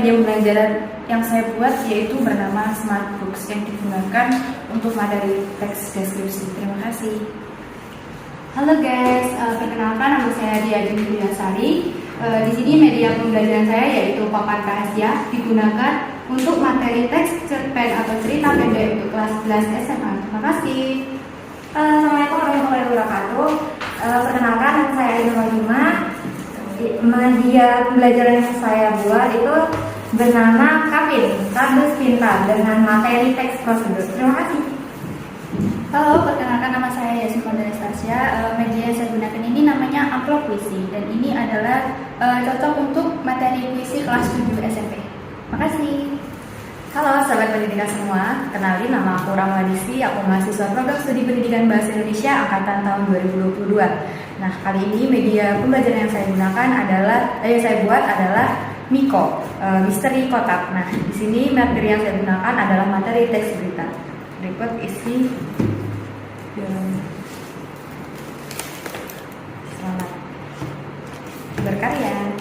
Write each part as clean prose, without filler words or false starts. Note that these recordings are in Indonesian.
media pembelajaran yang saya buat yaitu bernama Smart Books yang digunakan untuk materi teks deskripsi. Terima kasih. Halo guys, perkenalkan nama saya Dia Juliasari. Di sini media pembelajaran saya yaitu papan rahasia digunakan untuk materi teks cerpen atau cerita pendek untuk kelas 11 SMA. Terima kasih. Assalamualaikum warahmatullahi wabarakatuh. Perkenalkan nama saya Aida Fatima. Media pembelajaran yang saya buat itu bernama Kapin, Kardus Pintar dengan materi teks prosedur. Terima kasih. Halo, perkenalkan nama saya Yasmin Anastasia. Media yang saya gunakan ini namanya Amplop Puisi dan ini adalah cocok untuk materi puisi kelas 7 SMP. Makasih. Halo sahabat pendidikan semua, kenalin nama aku Rahmadisi, aku mahasiswa program studi pendidikan bahasa Indonesia angkatan tahun 2022. Nah, kali ini media pembelajaran yang saya gunakan yang saya buat adalah Miko, misteri kotak. Nah, di sini materi yang saya gunakan adalah materi teks berita. Berikut isi. Selamat berkarya.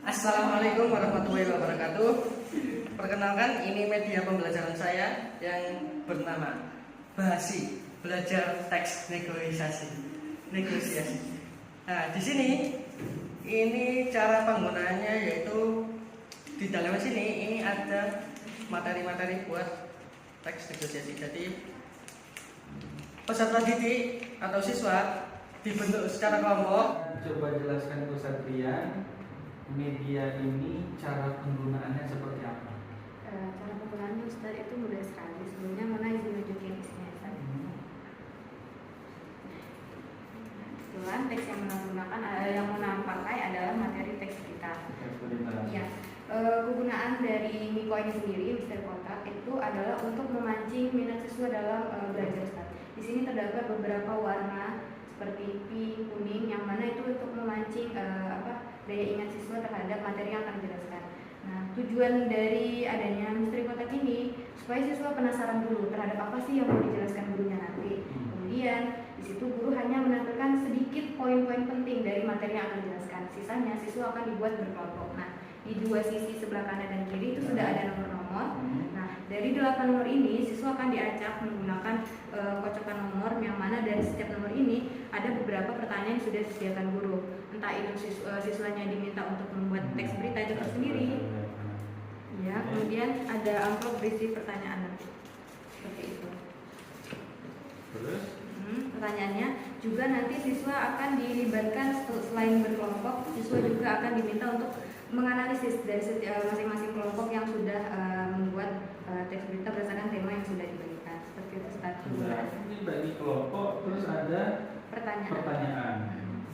Assalamualaikum warahmatullahi wabarakatuh. Perkenalkan, ini media pembelajaran saya yang bernama Bahasi, belajar teks negosiasi. Nah, di sini ini cara penggunaannya yaitu di dalam sini ini ada materi-materi buat teks negosiasi. Jadi peserta didik atau siswa dibentuk secara kelompok. Coba jelaskan ke Satria, media ini cara penggunaannya seperti apa? Cara penggunaannya Ustaz itu mudah sekali. Sebelumnya mana izin nunjukin isinya Ustaz. Kebetulan teks yang mana pakai adalah materi teks kita. Ya. Kegunaan dari Miko ini sendiri, misteri kotak, itu adalah untuk memancing minat siswa dalam belajar Ustaz. Di sini terdapat beberapa warna seperti pink, kuning, yang mana itu untuk memancing daya ingat siswa terhadap materi yang akan dijelaskan. Nah, tujuan dari adanya misteri kotak ini supaya siswa penasaran dulu terhadap apa sih yang mau dijelaskan gurunya nanti. Kemudian di situ guru hanya menampilkan sedikit poin-poin penting dari materi yang akan dijelaskan. Sisanya siswa akan dibuat berkelompok. Nah, di dua sisi sebelah kanan dan kiri itu sudah ada nomor-nomor. Nah, dari 8 nomor ini siswa akan diajak menggunakan kocokan nomor, yang mana dari setiap nomor ini ada beberapa pertanyaan yang sudah disediakan guru. Entah itu siswanya diminta untuk membuat teks berita itu tersendiri. Ya, kemudian ada amplop berisi pertanyaan nanti. Seperti itu. Terus? Pertanyaannya juga nanti siswa akan dilibatkan selain berkelompok, siswa juga akan diminta untuk menganalisis dari masing-masing kelompok yang sudah membuat teks berita berdasarkan tema yang sudah dibagikan. Seperti itu Ustaz. Ini bagi kelompok, terus ada pertanyaan.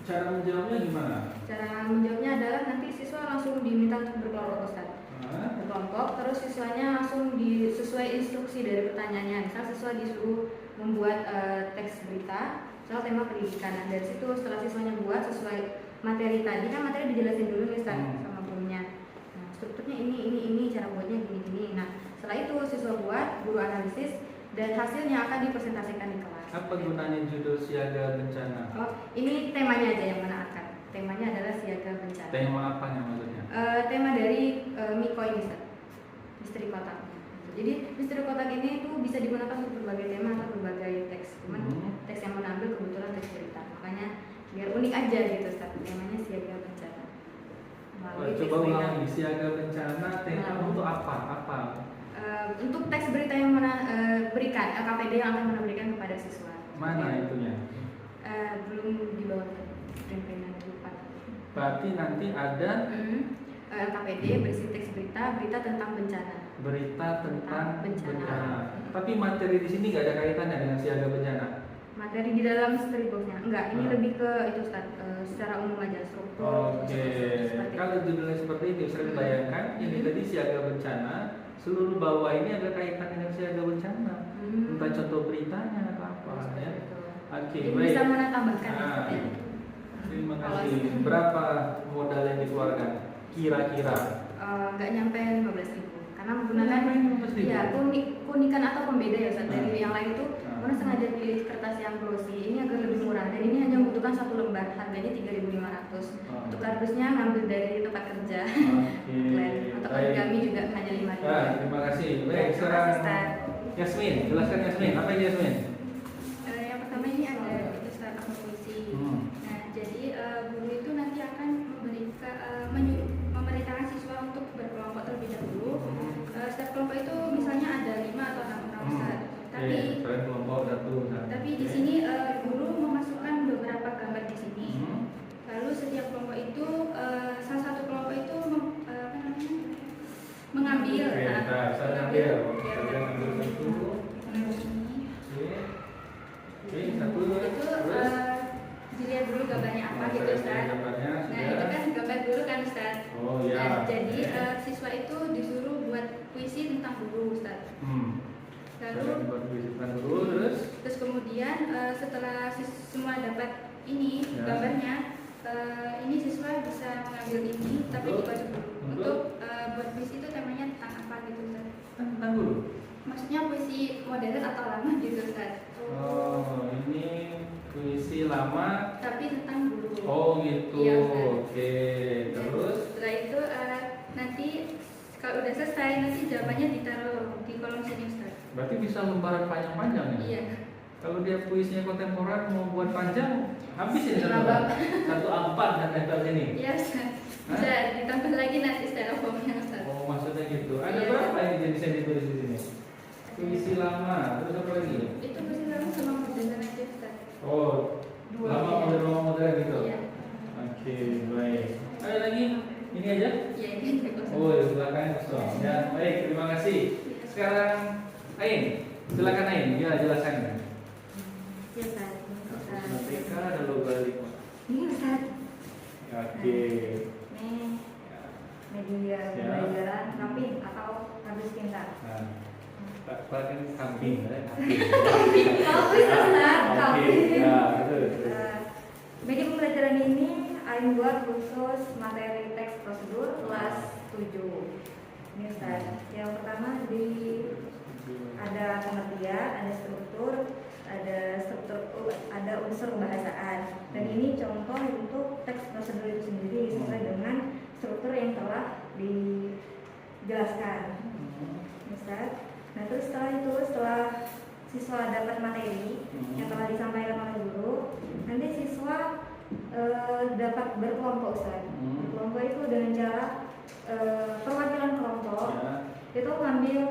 Cara menjawabnya gimana? Cara menjawabnya adalah nanti siswa langsung diminta untuk berkelompok Ustaz. Berkelompok, terus siswanya langsung sesuai instruksi dari pertanyaannya. Misal siswa disuruh membuat teks berita soal tema pendidikan. Nah, dari situ setelah siswanya buat sesuai materi tadi, kan materi dijelasin dulu nih Ustaz sama gurunya. Nah, strukturnya ini, cara buatnya gini. Nah, setelah itu siswa buat, guru analisis, dan hasilnya akan dipresentasikan di kelas. Apa gunanya judul siaga bencana? Oh, ini temanya aja yang mana akan. Temanya adalah siaga bencana. Tema apanya maksudnya? Tema dari Miko ini Ustaz. Misteri kotak. Jadi misteri kotak ini tuh bisa digunakan untuk berbagai tema atau berbagai teks. Cuman teks yang menambil kebetulan teks cerita. Makanya biar unik aja gitu Ustaz. Temanya siaga bencana. Coba ulangi, siaga bencana tema untuk apa? Untuk teks berita yang berikan LKPD yang akan memberikan kepada siswa. Mana itunya? Belum dibawa printan lupa. Berarti nanti ada LKPD berisi teks berita tentang bencana. Berita tentang bencana. Tapi materi di sini nggak ada kaitannya dengan siaga bencana. Materi di dalam story box-nya enggak, ini lebih ke itu Ustaz, secara umum aja struktur. Oke. Kalau judulnya seperti itu, saya bayangkan ini tadi siaga bencana, seluruh bawah ini ada kaitan dengan siaga bencana. Entah contoh beritanya atau apa ya. Oke, baik. Bisa menambahkan seperti itu. Terima kasih. Berapa modal yang dikeluarkan? Kira-kira? Nggak nyampe 15.000 karena menggunakan ya keunikan atau pembeda ya Ustaz. Dari yang lain itu Mona sengaja pilih kertas yang glossy ini agar lebih murah, dan ini hanya membutuhkan 1 lembar, harganya 3.500. Untuk kardusnya ngambil dari tempat kerja. Untuk origami juga hanya 5.000. Terima kasih. Baik, sekarang Yasmin, jelaskan Yasmin, apa ini Yasmin? Yang pertama ini ada itu start puisi. Nah, jadi guru itu nanti akan memerintahkan siswa untuk berkelompok terlebih dahulu. Setiap kelompok itu misalnya ada 5 atau 6 orang Ustaz. Tapi di sini guru memasukkan beberapa gambar di sini. Lalu setiap kelompok itu salah satu kelompok itu mengambil. Itu dilihat dulu gambarnya apa gitu Ustaz. Nah itu kan gambar dulu kan Ustaz. Nah, jadi siswa itu disuruh buat puisi tentang guru Ustaz. Lalu terus kemudian setelah semua dapat ini gambarnya, ini siswa bisa mengambil ini tapi dibaca dulu. Untuk buat puisi itu temanya tentang apa gitu Ustaz? Tentang guru. Maksudnya puisi modern atau lama gitu Ustaz? Oh, ini puisi lama tapi tentang guru. Oh gitu. Iya, Oke. Terus setelah itu nanti kalau udah selesai nanti jawabannya ditaruh di kolom sini Ustaz. berarti bisa lembaran panjang-panjang ya? Iya. Kalau dia puisinya kontemporer mau buat panjang, habis ini 5 bab. satu A4 dan tempel sini. Iya Ustaz. Bisa ditambah lagi nanti styrofoamnya Ustaz. Oh maksudnya gitu. Ada Iya. berapa yang jenis yang ditulis di sini? Puisi lama, terus apa lagi? Itu puisi lama sama modern aja Ustaz. Oh, Dua. lama modern gitu. Iya. Oke, baik. Ada lagi? Ini aja? Iya ini aja kosong. Oh, di belakangnya kosong. Ya, baik, terima kasih. Sekarang Ain, silakan Ain, ya jelaskan. Iya Ustaz. Merdeka ada logaritma. Ini Ustaz. Oke. Ini media Siap. pembelajaran kambing atau kardus pintar. Nah, pakai kambing, ya. Kambing Ustaz, Oke, kambing. ya, betul. Media pembelajaran ini Ain buat khusus materi teks prosedur kelas 7. Ini Ustaz. Yang pertama ada pengertian, ada unsur kebahasaan. Dan ini contoh untuk teks prosedur itu sendiri sesuai dengan struktur yang telah dijelaskan. Ustaz. Nah terus setelah siswa dapat materi yang telah disampaikan oleh guru, nanti siswa dapat berkelompok Ustaz. Berkelompok itu dengan cara perwakilan kelompok itu ngambil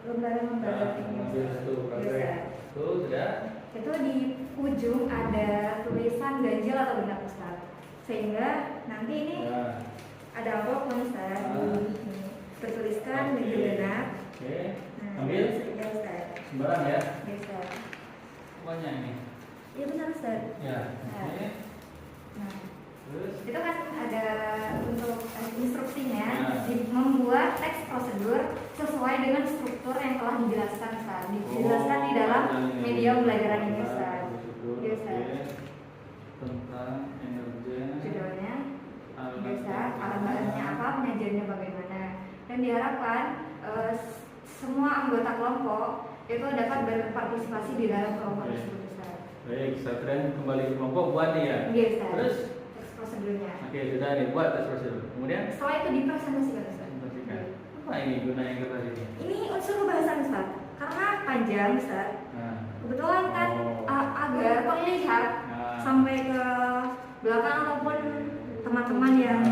lembaran-lembaran ini. Ambil satu Ustaz. Tuh, sudah. Itu di ujung ada tulisan ganjil atau genap Ustaz. Sehingga nanti ini ada amplop Ustaz. Tertuliskan ganjil genap. Oke. Nah, Ambil. Ya Ustaz. Sembarang ya. Ya Ustaz. Banyak ini. Iya benar Ustaz. Ya. Oke. Nah, Terus. itu kan ada untuk instruksinya Ya. membuat teks prosedur sesuai dengan struktur yang telah dijelaskan Ustaz. Dijelaskan di dalam media pembelajaran ini Ustaz. Ya Ustaz. Tentang energi. Judulnya biasa, alat bahannya apa, penyajiannya bagaimana. Dan diharapkan semua anggota kelompok itu dapat berpartisipasi di dalam kelompok tersebut Ustaz. Baik, Satria kembali ke kelompok buat nih ya. Iya Ustaz. Terus. Teks prosedurnya. Oke, sudah nih buat tes prosedur. Kemudian Setelah itu dipresentasikan Ustaz. presentasikan. Apa ini gunanya kertas ini? Ini unsur pembahasan Ustaz. Karena panjang Ustaz. Nah. Kebetulan kan agar terlihat sampai ke belakang ataupun teman-teman yang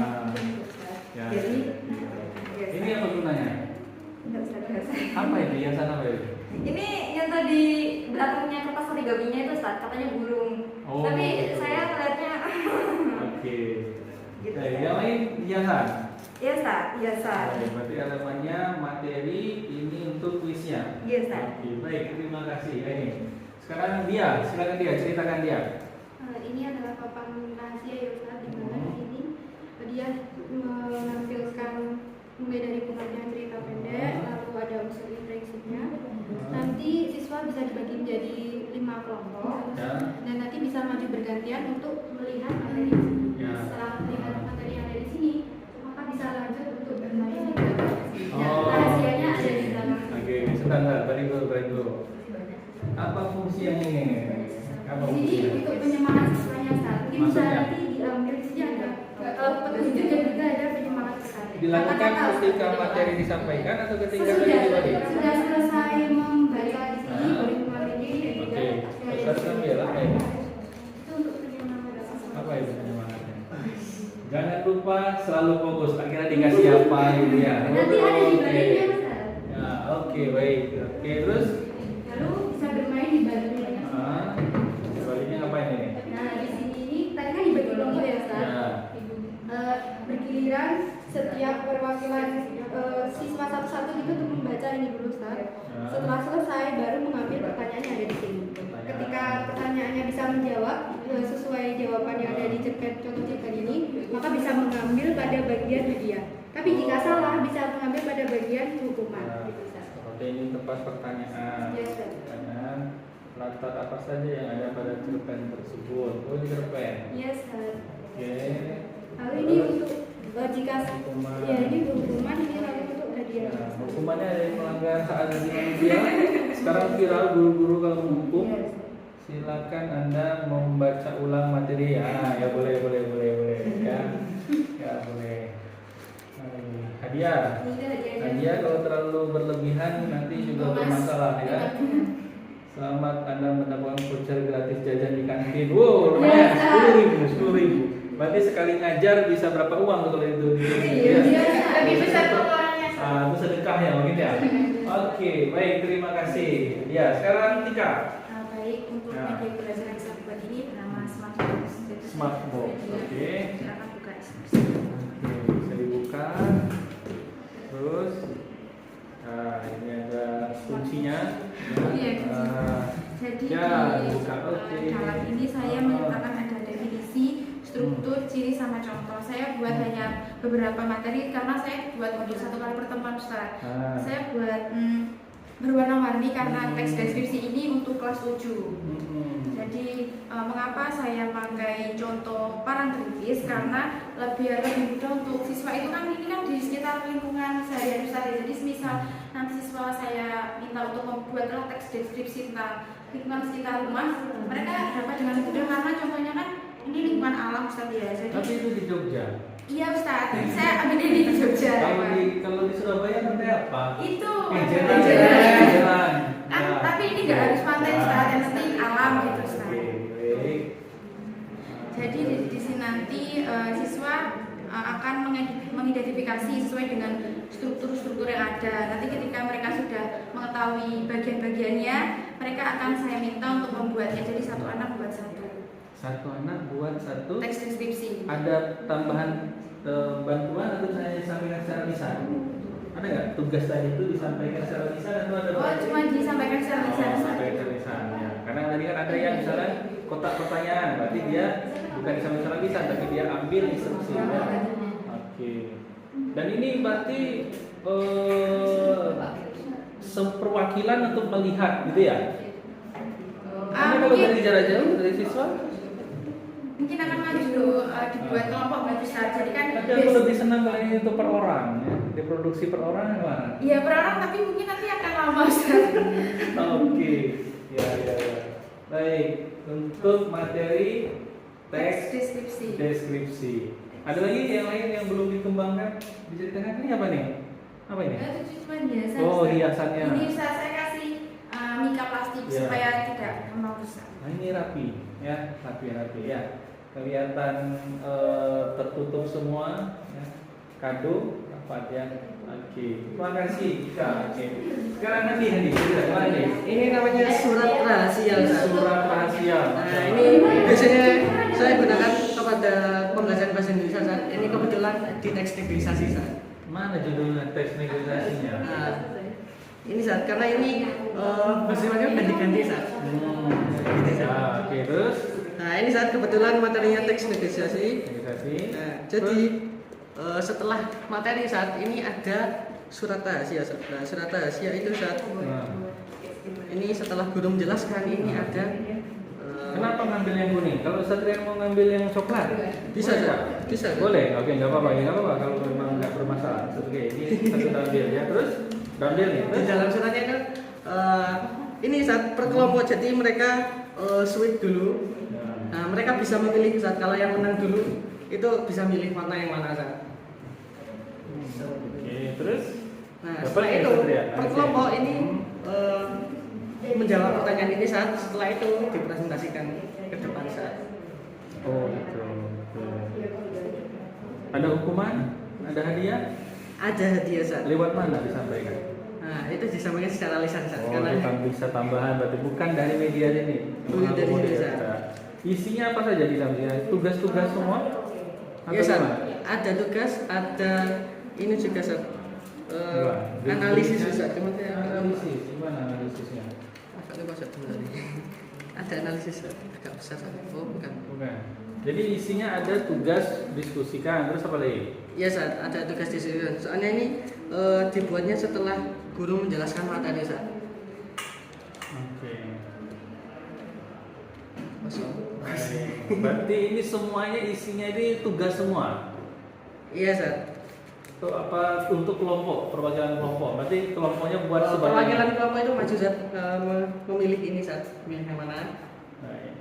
Ustaz. Ya. Jadi Ini apa gunanya? enggak Ustaz biasa. Apa ini? Yang sana apa ini? Ini yang tadi belakangnya kertas origaminya itu Ustaz, katanya burung. Oh. Tapi saya melihatnya Oke. Gitu, Baik, Ustaz. yang lain hiasan. Iya Ustaz, iya Ustaz. Baik, berarti elemennya materi ini untuk kuisnya. Iya Ustaz. Oke, baik, terima kasih. Ini. Sekarang dia, silakan dia, ceritakan dia. Ini adalah papan rahasia ya Ustaz, di mana di sini dia menampilkan mulai dari pengertian cerita pendek, lalu ada unsur intrinsipnya. Nanti siswa bisa dibagi menjadi 5 kelompok dan nanti bisa maju bergantian untuk melihat materi. Ya. Setelah melihat materi yang ada di sini, maka bisa lanjut untuk bermain. Oh, fungsi yang ini? Apa Jadi fungsinya? untuk penyemangat siswanya Ustaz. Mungkin bisa Maksudnya? nanti diambil saja ada petunjuknya juga ada penyemangat Ustaz. Dilakukan Kata-kata, ketika Ustaz. materi disampaikan atau ketika Sudah, tadi? sudah selesai membaca di sini, Ah. baru kemarin ini dan juga Oke, Ustaz ambil apa ini? itu untuk penyemangat siswa. Apa itu penyemangatnya? Jangan lupa selalu fokus. Akhirnya dikasih apa gitu ya? Nanti ada di Oke. baliknya Ustaz. Ya, oke baik. Oke terus? Lalu bisa bermain di baliknya. Ah, sebaliknya apa ini? Nah di sini ini tadi kan dibagi kelompok ya Ustaz. Ya. Bergiliran setiap perwakilan siswa satu-satu itu untuk membaca ini dulu Ustaz. Ya. Setelah selesai baru mengambil pertanyaan yang ada di sini. Ketika pertanyaannya bisa menjawab sesuai jawaban yang ada di cerpen contoh cerpen ini, maka bisa mengambil pada bagian hadiah. Tapi jika salah bisa mengambil pada bagian hukuman. Gitu, Ustaz. Seperti ini tepat pertanyaan. Ya, Ustaz. Pertanyaan latar apa saja yang ada pada cerpen tersebut? Oh ini cerpen. Iya Ustaz. Oke. Lalu ini untuk jika Hukuman. ya ini hukuman ini lalu untuk hadiah. Nah, hukumannya ada yang melanggar hak asasi manusia. Sekarang viral guru-guru kalau menghukum. Iya. Silakan Anda membaca ulang materi ya. Ya boleh ya. Ya boleh. Hadiah. Ini hadiahnya. Hadiah kalau terlalu berlebihan nanti juga bermasalah ya. Selamat Anda mendapatkan voucher gratis jajan di kantin. Wow, lumayan 10.000. Berarti sekali ngajar bisa berapa uang tuh kalau itu? Iya. Lebih besar pengeluarannya. Itu sedekah ya mungkin ya. Oke, baik terima kasih. Ya sekarang Tika. Baik untuk Ya. media pembelajaran yang saya buat ini bernama Smartbox. Smartbox, oke. Silakan buka ekspresi. Oke, bisa dibuka. Terus, nah ini ada kuncinya. Iya, Nah, Jadi ya, di buka. Oke. dalam ini saya menyatakan ada definisi, struktur, ciri sama contoh. Saya buat hanya beberapa materi karena saya buat modul 1 kali pertemuan Ustaz. Nah. Saya buat berwarna-warni karena teks deskripsi ini untuk kelas 7. Jadi mengapa saya pakai contoh parangtritis karena biar lebih mudah untuk siswa itu kan ini kan di sekitar lingkungan sehari-hari Ustaz. Jadi semisal nanti siswa saya minta untuk membuatlah teks deskripsi tentang lingkungan sekitar rumah, mereka dapat dengan mudah karena contohnya kan ini lingkungan alam Ustaz ya. Jadi Tapi itu di Jogja. iya Ustaz, saya ambil ini di Jogja. Kalau di Surabaya nanti apa? Itu Jalan. tapi ini nggak harus pantai Ustaz, yang penting alam gitu Ustaz. Baik. Jadi di sini nanti siswa akan mengidentifikasi sesuai dengan struktur-struktur yang ada. Nanti ketika mereka sudah mengetahui bagian-bagiannya, mereka akan saya minta untuk membuatnya. Jadi satu anak buat satu. Satu anak buat satu. Teks deskripsi. Ada tambahan bantuan atau saya sampaikan secara lisan? Ada nggak tugas tadi itu disampaikan secara lisan atau ada? Oh, cuma disampaikan secara lisan. Sampaikan secara lisan ya. Karena tadi kan ada yang misalnya kotak pertanyaan, berarti dia bukan disampaikan secara lisan, tapi dia ambil instruksinya. Oke. Dan ini berarti seperwakilan untuk melihat gitu ya? Ini kalau Mungkin dari jarak jauh dari siswa? mungkin akan maju dulu dibuat kelompok baru Ustaz. Jadi kan Tapi aku lebih senang kalau ini untuk per orang ya. Diproduksi per orang gimana? iya per orang, tapi mungkin nanti akan lama Ustaz. Oke. Ya. Baik, untuk materi teks deskripsi. Ada lagi yang lain yang belum dikembangkan? Diceritakan ini apa nih? Apa ini? Itu cuma hiasan. Oh, Ustaz. hiasannya. Ini Ustaz saya kasih mika plastik Ya. supaya tidak mau rusak. Nah, ini rapi ya, rapi ya. Kelihatan tertutup semua ya. Kado rapat ya. Oke. Terima kasih Kak. Oke. Sekarang Hadi, sudah Ini namanya surat rahasia. Surat rahasia. Nah, ini biasanya saya gunakan kepada pembelajaran bahasa Indonesia saat ini kebetulan di teks negosiasi saat. Mana judulnya teks negosiasinya? Nah, ini saat karena ini bahasanya udah diganti saat. Ya, oke terus. Nah, ini saat kebetulan materinya teks negosiasi. Negosiasi. Nah, jadi setelah materi saat ini ada surat rahasia. Nah, surat rahasia itu saat ini setelah guru menjelaskan ini ada. Kenapa ngambil yang kuning? Kalau Satria mau ngambil yang coklat, Bisa, boleh, Pak. Pak? Bisa. Boleh. Oke, nggak apa-apa. Ya nggak apa-apa kalau memang nggak bermasalah. Oke, ini satu ambil ya. Terus ambil nih. Di dalam suratnya kan ini saat per kelompok, jadi mereka switch dulu. Nah, mereka bisa memilih saat kalau yang menang dulu itu bisa milih mana yang mana saat. Oke, terus? Nah, Dapat setelah ya, itu Satria? per kelompok ini menjawab pertanyaan ini saat setelah itu dipresentasikan ke depan saat. Oh gitu. Oke. Ada hukuman? Ada hadiah? Ada hadiah saat. Lewat mana disampaikan? Nah, itu disampaikan secara lisan saat. Oh, Karena kita bisa tambahan berarti bukan dari media ini. Bukan dari Oh, media. ya. Isinya apa saja di dalamnya? Tugas-tugas semua? ya Atau saat gimana? ada tugas, ada ini juga saat. Wah, Analisis jenisnya- juga, cuma saya Analisis, gimana analisisnya? agak lupa saat tadi. Ada analisis Saat. Agak besar saat. Oh bukan. Bukan. Jadi isinya ada tugas diskusikan, terus apa lagi? Ya saat ada tugas di sini. Soalnya ini dibuatnya setelah guru menjelaskan materi saat. Oke. Kosong. Berarti ini semuanya isinya ini tugas semua. Iya saat. Untuk apa? Untuk kelompok, perwakilan kelompok. Berarti kelompoknya buat Perwakilan sebanyak. kelompok itu maju saat memilih ini saat memilih yang mana. Baik.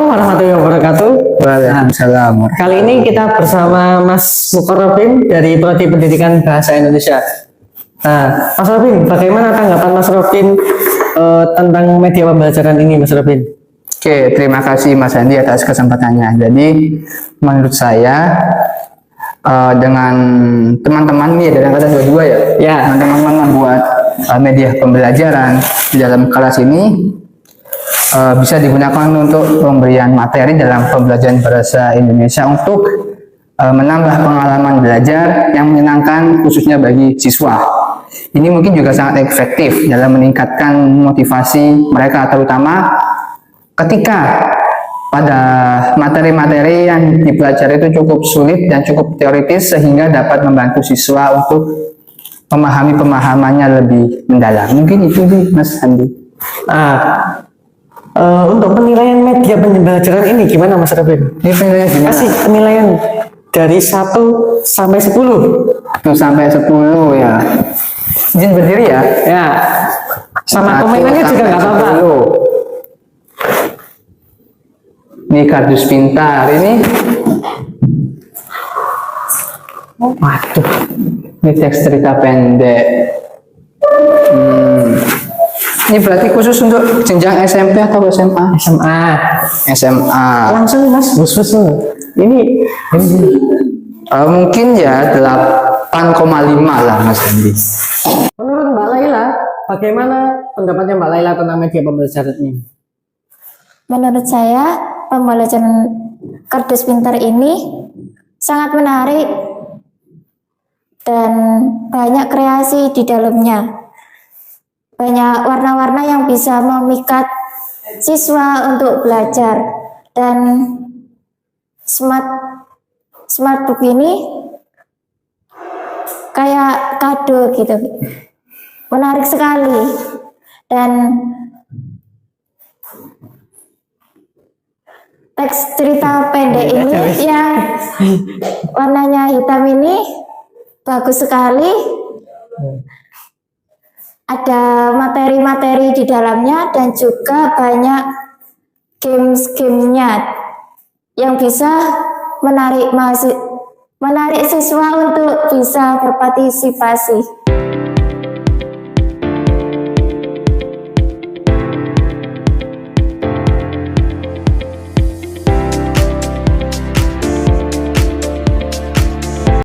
warahmatullahi wabarakatuh. Waalaikumsalam. Kali ini kita bersama Mas Mukarrabin dari Prodi Pendidikan Bahasa Indonesia. Nah, Mas Robin, bagaimana tanggapan Mas Robin tentang media pembelajaran ini, Mas Robin? Oke, terima kasih Mas Andi atas kesempatannya. Jadi, menurut saya dengan teman-teman nih dari angkatan 22 ya, Ya. teman-teman membuat media pembelajaran di dalam kelas ini bisa digunakan untuk pemberian materi dalam pembelajaran bahasa Indonesia untuk menambah pengalaman belajar yang menyenangkan khususnya bagi siswa. Ini mungkin juga sangat efektif dalam meningkatkan motivasi mereka, terutama ketika pada materi-materi yang dipelajari itu cukup sulit dan cukup teoritis sehingga dapat membantu siswa untuk memahami pemahamannya lebih mendalam. Mungkin itu sih Mas Andi. Untuk penilaian media pembelajaran ini gimana Mas Robin? Ini penilaian gimana? Kasih penilaian dari 1 sampai 10. 1 sampai 10 ya. Izin berdiri ya. Ya. Sama 1 komenannya juga sampai nggak apa-apa. 10. Ini kardus pintar ini. Waduh. Ini teks cerita pendek. Ini berarti khusus untuk jenjang SMP atau SMA? SMA. SMA. Langsung Mas, bus ini Mungkin ya 8,5 lah Mas Andi. menurut Mbak Laila, bagaimana pendapatnya Mbak Laila tentang media pembelajaran ini? Menurut saya, pembelajaran kardus pintar ini sangat menarik dan banyak kreasi di dalamnya. Banyak warna-warna yang bisa memikat siswa untuk belajar, dan smart book ini kayak kado gitu, menarik sekali. Dan teks cerita pendek ini yang warnanya hitam ini bagus sekali. Ada materi-materi di dalamnya dan juga banyak games-gamenya yang bisa menarik siswa untuk bisa berpartisipasi.